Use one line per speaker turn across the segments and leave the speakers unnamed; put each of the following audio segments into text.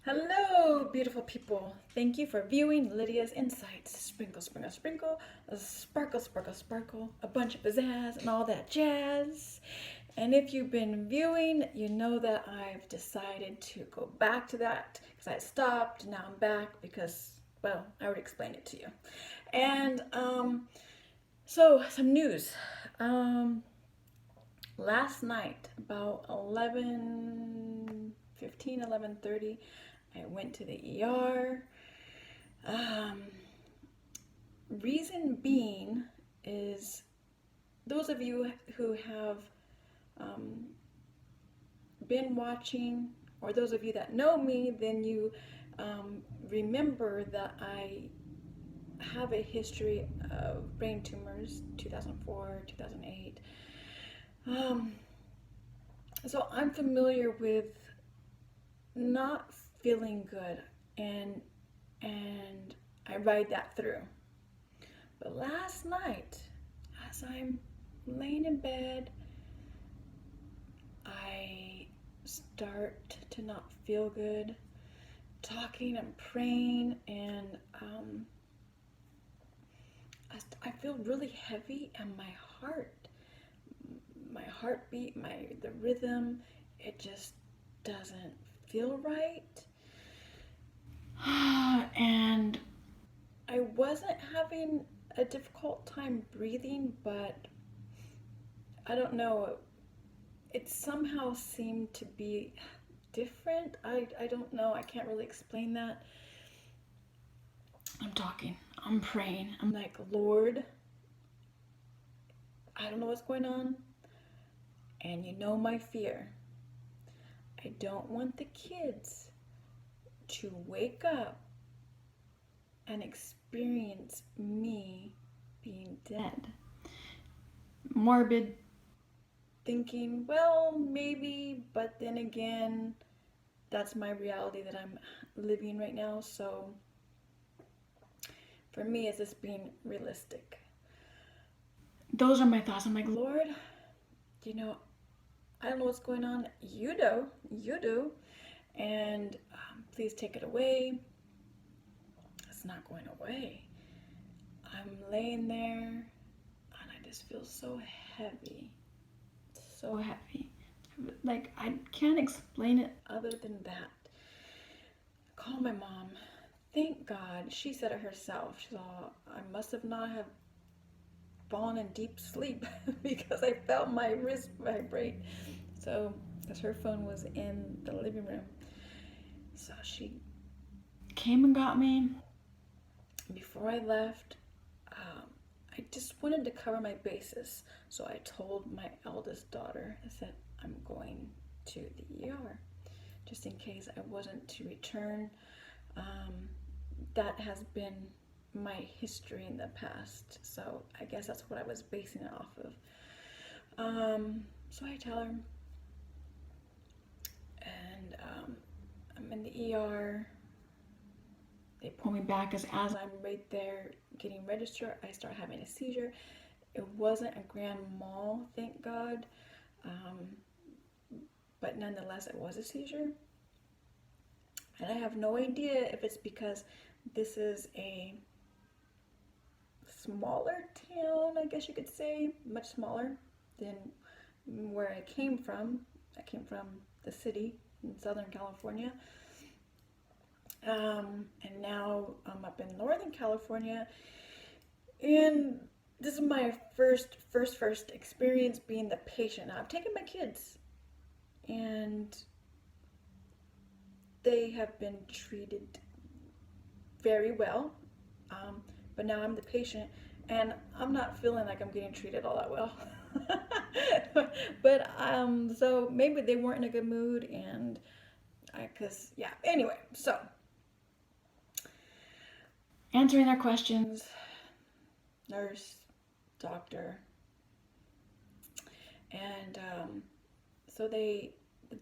Hello, beautiful people. Thank you for viewing Lydia's Insights. Sprinkle, sprinkle, sprinkle, a sparkle, sparkle, sparkle, a bunch of pizzazz and all that jazz. And if you've been viewing, you know that I've decided to go back to that because I stopped. Now I'm back because, well, I already explained it to you. And so some news. Um, Last night, about 11:15, 11:30, I went to the ER. Um, Reason being is those of you who have um, been watching, or those of you that know me, then you remember that I have a history of brain tumors, 2004, 2008. Um, so I'm familiar with not feeling good, and and I ride that through. But last night, as I'm laying in bed, I start to not feel good, talking and praying, and I feel really heavy, and my heartbeat, the rhythm, it just doesn't feel right. And I wasn't having a difficult time breathing, but I don't know. It somehow seemed to be different. I don't know. I can't really explain that. I'm talking. I'm praying. I'm like, Lord, I don't know what's going on. And you know my fear. I don't want the kids to wake up and experience me being dead. Morbid thinking, well, maybe, but then again, that's my reality that I'm living right now. So for me, is this being realistic? Those are my thoughts. I'm like, Lord, you know, I don't know what's going on. You do. And please take it away. It's not going away. I'm laying there and I just feel so heavy. So heavy. Like, I can't explain it other than that. I call my mom. Thank God. She said it herself. She thought I must have not have fallen in deep sleep because I felt my wrist vibrate. So, because her phone was in the living room. So she came and got me. Before I left, um, I just wanted to cover my bases. So I told my eldest daughter, I said, I'm going to the ER just in case I wasn't to return. Um, that has been my history in the past. So I guess that's what I was basing it off of. So I tell her, and I'm in the ER. They pull me back as I'm right there getting registered, I start having a seizure. It wasn't a grand mal, thank God, but nonetheless, it was a seizure. And I have no idea if it's because this is a smaller town, I guess you could say, much smaller than where I came from. I came from the city in Southern California. And now I'm up in Northern California, and this is my first experience being the patient. Now, I've taken my kids, and they have been treated very well. But now I'm the patient, and I'm not feeling like I'm getting treated all that well. But so maybe they weren't in a good mood, and cause yeah. Anyway, so answering their questions, nurse, doctor, and so the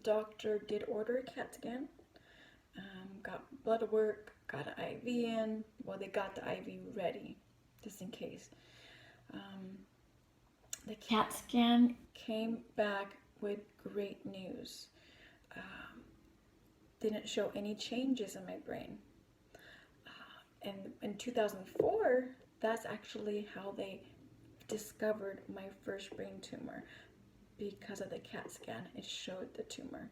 doctor did order a CAT scan, got blood work, got an IV in. Well, they got the IV ready, just in case. The CAT scan came back with great news. didn't show any changes in my brain. And in 2004, that's actually how they discovered my first brain tumor. Because of the CAT scan, it showed the tumor.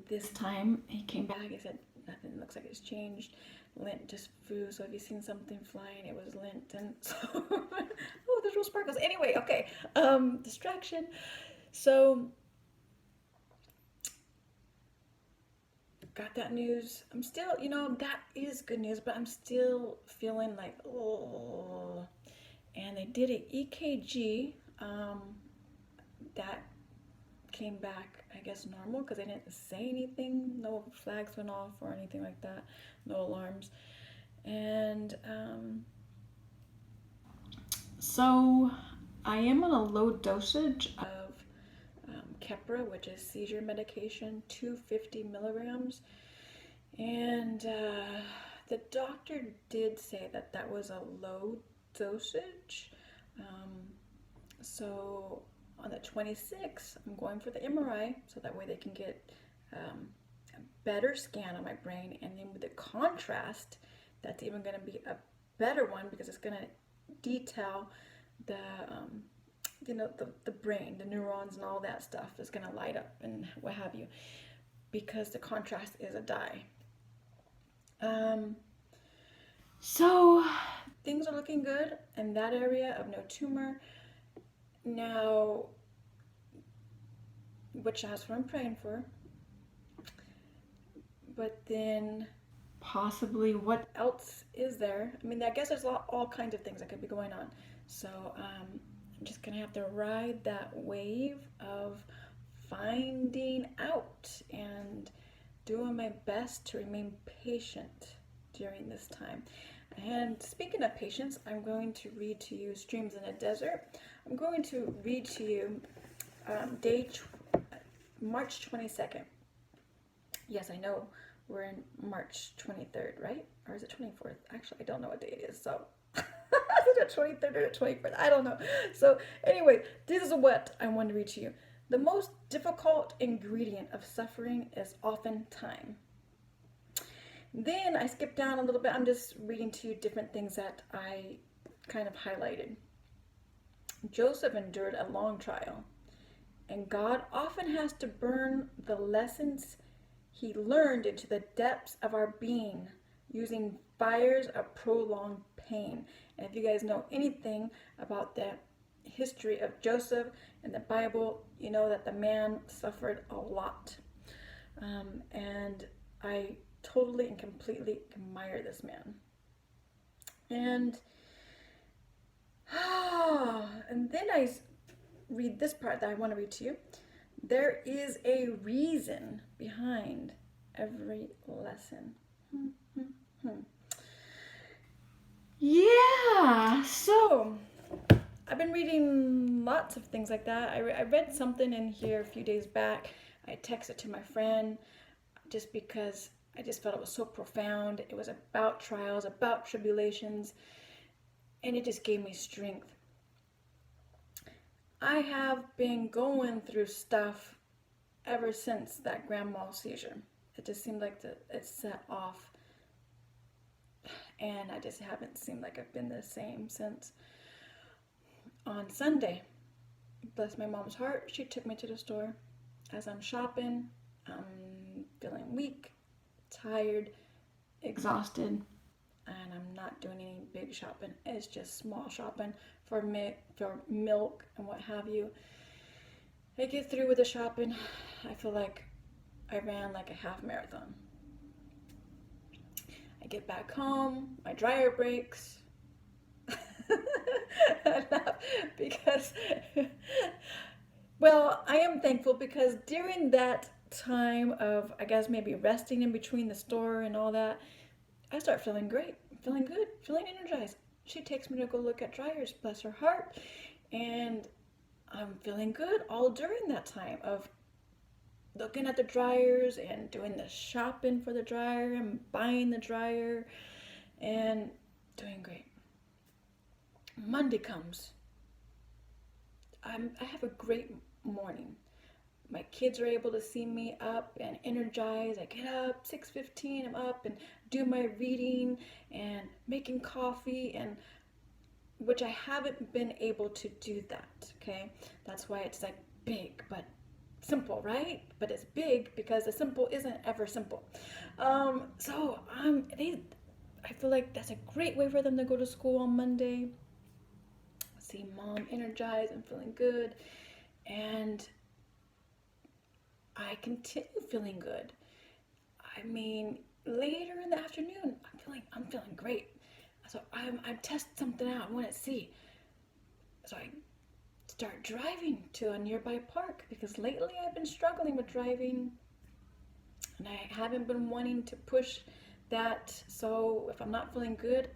This time he came back, he said, nothing looks like it's changed. Lint just flew, so if you seen something flying, it was lint. And so, oh, there's real sparkles. Anyway, okay, distraction. So, got that news. I'm still, that is good news, but I'm still feeling like, oh. And they did an EKG, that came back, I guess, normal, because they didn't say anything. No flags went off or anything like that. No alarms. And so I am on a low dosage of Keppra, which is seizure medication, 250 milligrams. And the doctor did say that that was a low dosage. So on the 26th, I'm going for the MRI, so that way they can get a better scan of my brain. And then with the contrast, that's even going to be a better one, because it's going to detail the the brain, the neurons and all that stuff is going to light up and what have you, because the contrast is a dye. So things are looking good in that area of no tumor. Now, which that's what I'm praying for. But then possibly what else is there? I mean, I guess there's all kinds of things that could be going on. So I'm just going to have to ride that wave of finding out and doing my best to remain patient during this time. And speaking of patience, I'm going to read to you Streams in a Desert. I'm going to read to you March 22nd. Yes, I know we're in March 23rd, right? Or is it 24th? Actually, I don't know what day it is, so is it the 23rd or the 24th? I don't know. So anyway, this is what I want to read to you. The most difficult ingredient of suffering is often time. Then I skip down a little bit. I'm just reading to you different things that I kind of highlighted. Joseph endured a long trial, and God often has to burn the lessons he learned into the depths of our being, using fires of prolonged pain. And if you guys know anything about the history of Joseph in the Bible, you know that the man suffered a lot. And I totally and completely admire this man. And then I read this part that I want to read to you. There is a reason behind every lesson. Yeah, so I've been reading lots of things like that. I read something in here a few days back. I texted to my friend just because I just felt it was so profound. It was about trials, about tribulations, and it just gave me strength. I have been going through stuff ever since that grand mal seizure. It just seemed like it set off, and I just haven't seemed like I've been the same since. On Sunday, bless my mom's heart, she took me to the store. As I'm shopping, I'm feeling weak, tired, exhausted, and I'm not doing any big shopping. It's just small shopping for milk and what have you. I get through with the shopping. I feel like I ran like a half marathon. I get back home, my dryer breaks. I laugh because, well, I am thankful because during that time of, I guess, maybe resting in between the store and all that, I start feeling great, feeling good, feeling energized. She takes me to go look at dryers, bless her heart, and I'm feeling good all during that time of looking at the dryers and doing the shopping for the dryer and buying the dryer and doing great. Monday comes. I have a great morning. My kids are able to see me up and energized. I get up 6:15, I'm up and do my reading and making coffee, and which I haven't been able to do that, okay? That's why it's like big but simple, right? But it's big because the simple isn't ever simple. I feel like that's a great way for them to go to school on Monday. See mom energized and feeling good, and I continue feeling good. I mean, later in the afternoon, I'm feeling great. So I test something out. I want to see. So I start driving to a nearby park because lately I've been struggling with driving, and I haven't been wanting to push that. So if I'm not feeling good,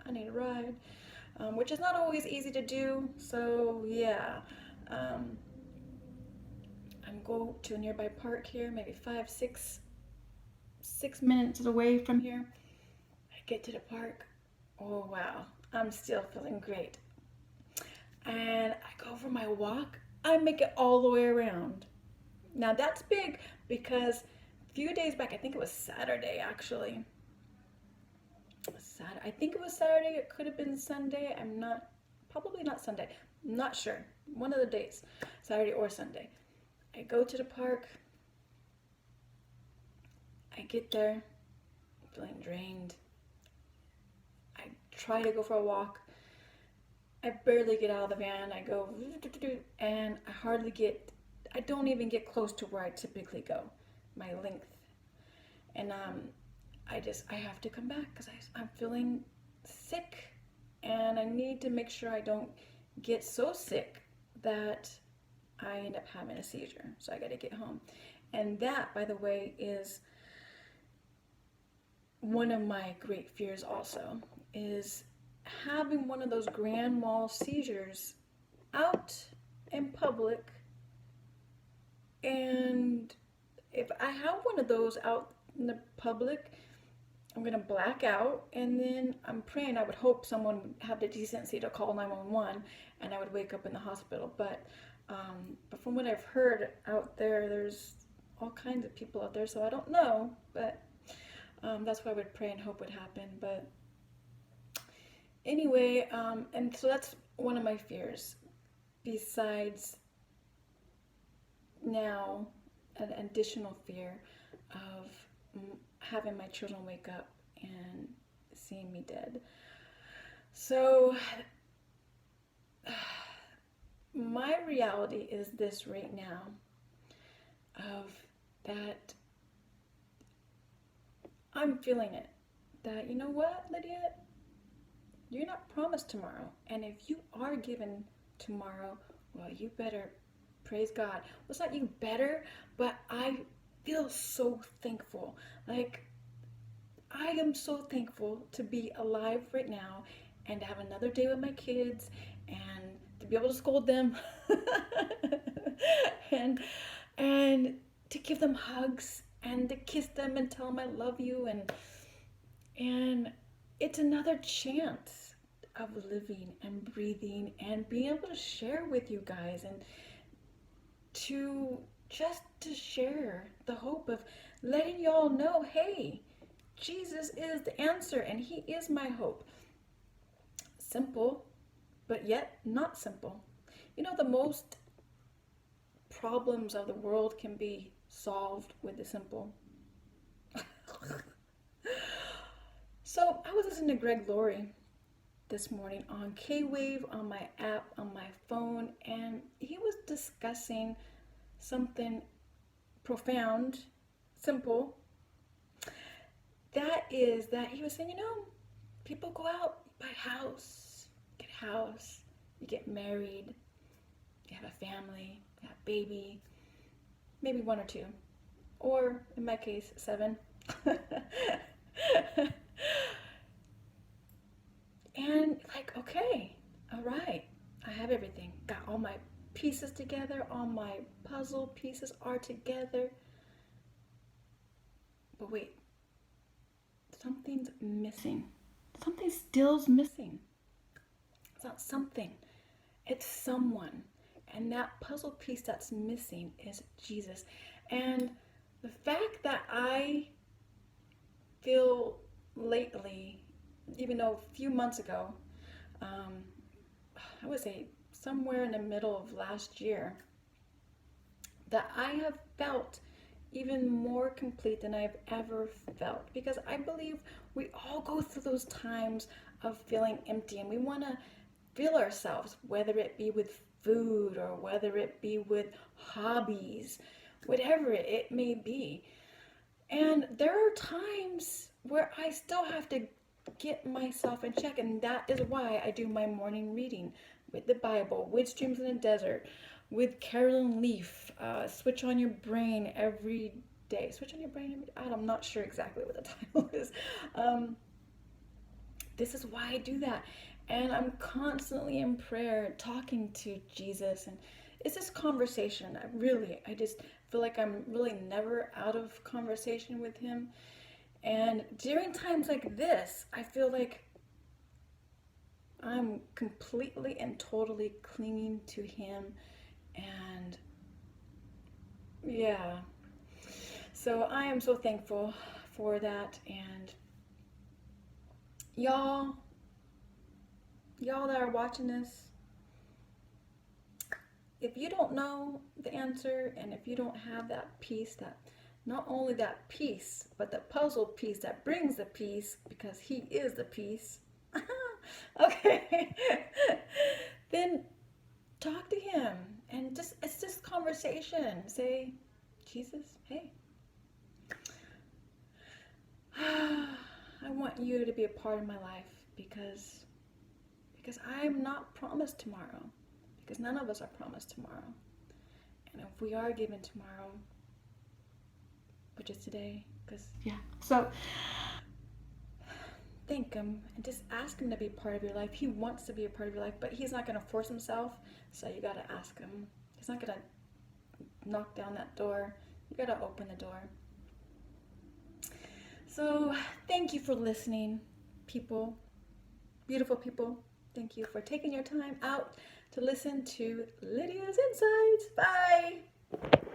I need a ride, which is not always easy to do. So yeah, I'm go to a nearby park here, maybe 6 minutes away from here. I get to the park. Oh wow, I'm still feeling great. And I go for my walk. I make it all the way around. Now that's big because a few days back, I think it was Saturday actually. I think it was Saturday. It could have been Sunday. Probably not Sunday. I'm not sure. One of the days, Saturday or Sunday. I go to the park. I get there, feeling drained. I try to go for a walk. I barely get out of the van. I go, and I don't even get close to where I typically go, my length. And I have to come back because I'm feeling sick, and I need to make sure I don't get so sick that I end up having a seizure. So I got to get home. And that, by the way, is one of my great fears also, is having one of those grand mal seizures out in public. And if I have one of those out in the public, I'm gonna black out, and then I'm praying, I would hope someone would have the decency to call 911 and I would wake up in the hospital. But from what I've heard out there, there's all kinds of people out there, so I don't know, but that's what I would pray and hope would happen. But anyway, and so that's one of my fears, besides now an additional fear of having my children wake up and seeing me dead. So my reality is this right now, of that I'm feeling it, that you know what, Lydia, you're not promised tomorrow, and if you are given tomorrow, well, you better praise God. Well, it's not you better, but I feel so thankful. Like, I am so thankful to be alive right now and to have another day with my kids and to be able to scold them and to give them hugs and to kiss them and tell them I love you, and it's another chance of living and breathing and being able to share with you guys, and to share the hope of letting y'all know, hey, Jesus is the answer and he is my hope. Simple, but yet not simple. You know, the most problems of the world can be solved with the simple. So I was listening to Greg Laurie this morning on K-Wave, on my app, on my phone, and he was discussing something profound, simple. That is that he was saying, you know, people go out, buy a house, get a house, you get married, you have a family, you have a baby, maybe one or two, or in my case, 7. And like, okay, all right, I have everything. Got all my pieces together, all my puzzle pieces are together. But wait, something's missing. Something still's missing. It's not something, it's someone. And that puzzle piece that's missing is Jesus. And the fact that I feel lately, even though a few months ago, um, I would say somewhere in the middle of last year, that I have felt even more complete than I've ever felt. Because I believe we all go through those times of feeling empty and we want to fill ourselves, whether it be with food or whether it be with hobbies, whatever it may be. And there are times where I still have to get myself in check, and that is why I do my morning reading with the Bible, with Streams in the Desert, with Carolyn Leaf, Switch on Your Brain every day. Switch on Your Brain every day? I'm not sure exactly what the title is. This is why I do that. And I'm constantly in prayer talking to Jesus. And it's this conversation. I just feel like I'm really never out of conversation with him. And during times like this, I feel like I'm completely and totally clinging to him. And yeah, so I am so thankful for that. And y'all that are watching this, if you don't know the answer and if you don't have that piece, that not only that piece, but the puzzle piece that brings the peace, because he is the peace. Okay. Then talk to him and it's just conversation. Say, Jesus, hey, I want you to be a part of my life because I'm not promised tomorrow. Because none of us are promised tomorrow. And if we are given tomorrow, which is today, because yeah. So thank him and just ask him to be part of your life. He wants to be a part of your life, but he's not going to force himself. So you got to ask him. He's not going to knock down that door. You got to open the door. So thank you for listening, people, beautiful people. Thank you for taking your time out to listen to Lydia's Insights. Bye.